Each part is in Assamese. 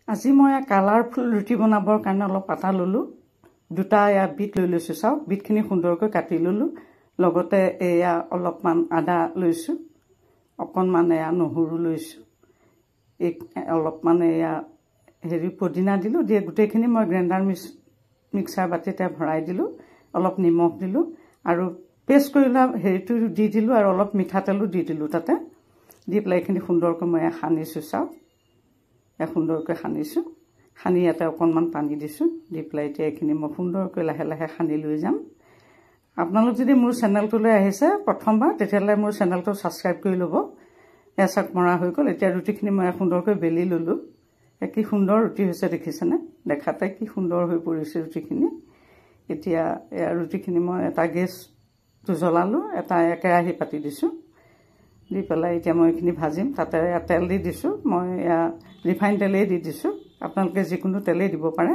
আজি মই কালাৰফুল ৰুটি বনাবৰ কাৰণে অলপ আটা ললো দুটা বিট লৈ লৈছো চাও বিটখিনি সুন্দৰকৈ কাটি ললো লগতে এয়া অলপমান আদা লৈছো অকনমান এয়া নহৰু লৈছো এক অলপমান এয়া হেৰি পদিনা দিলো দিয়ে গুটেখিনি মই গ্ৰাইণ্ডাৰ মিক্সাৰ বাটিতে ভৰাই দিলো অলপ নিমখ দিলো আৰু পেষ্ট কৰিলা হেৰিটো দি দিলো আৰু অলপ মিঠাতেলো দি দিলো তাতে দি প্লাইখিনি সুন্দৰকৈ মই খানিছো চাও সুন্দৰকৈ খানিছো খানি এটা অকনমান পানী দিছো দি প্লাইতে এখিনি মই সুন্দৰকৈ লাহে লাহে খানি লৈ যাম আপোনালোক যদি মোৰ চেনেলটোলৈ আহিছে প্ৰথমবাৰ তেতিয়ালে মোৰ চেনেলটো সাবস্ক্ৰাইব কৰি লব এসাক মৰা হৈ গল এতিয়া ৰুটিখিনি মই সুন্দৰকৈ বেলি ললো কি সুন্দৰ ৰুটি হৈছে দেখিছেনে দেখাতে কি সুন্দৰ হৈ পৰিছে ৰুটিখিনি এতিয়া ৰুটিখিনি মই এটা গেছটো জ্বলালো এটা কেৰাহী পাতি দিছো দি পেলাই এতিয়া মই এখিনি ভাজিম তাতে তেল দি দিছো মই ৰিফাইন তেলেই দি দিছো আপোনালোকে যিকোনো তেলেই দিব পাৰে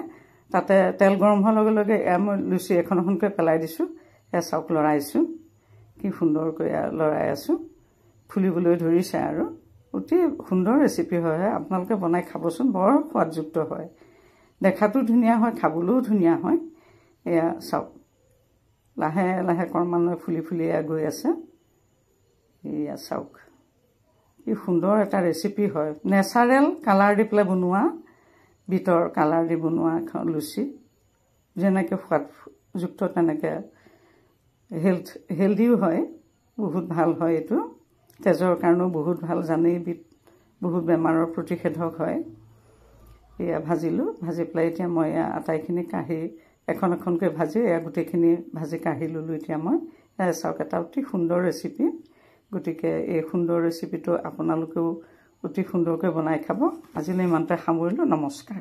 তাতে তেল গৰম হোৱাৰ লগে লগে মই লুচি এখনকৈ পেলাই দিছো চাওক লৰাইছো কি সুন্দৰকৈ লৰাই আছো ফুলিবলৈ ধৰিছে আৰু অতি সুন্দৰ ৰেচিপি হয় আপোনালোকে বনাই খাবচোন বৰ সোৱাদযুক্ত হয় দেখাটো ধুনিয়া হয় খাবলৈও ধুনিয়া হয় এয়া চাওক লাহে লাহে ক্ৰমান্বয়ে ফুলি ফুলি গৈ আছে এয়া চাওক কি সুন্দৰ এটা ৰেচিপি হয় নেচাৰেল কালাৰ দি পেলাই বনোৱা বিটৰ কালাৰ দি বনোৱা লুচি যেনেকৈ সোৱাদযুক্ত তেনেকৈ হেলদিও হয় বহুত ভাল হয় এইটো তেজৰ কাৰণেও বহুত ভাল জানেই বিট বহুত বেমাৰৰ প্ৰতিষেধক হয় এয়া ভাজিলো ভাজি পেলাই এতিয়া মই আটাইখিনি কাঢ়ি এখনকৈ ভাজি গোটেইখিনি ভাজি কাঢ়ি ললো এতিয়া মই চাওক এটা অতি সুন্দৰ ৰেচিপি গতিকে এই সুন্দৰ ৰেচিপিটো আপোনালোকেও অতি সুন্দৰকৈ বনাই খাব আজিলৈ ইমানতে সামৰিলো নমস্কাৰ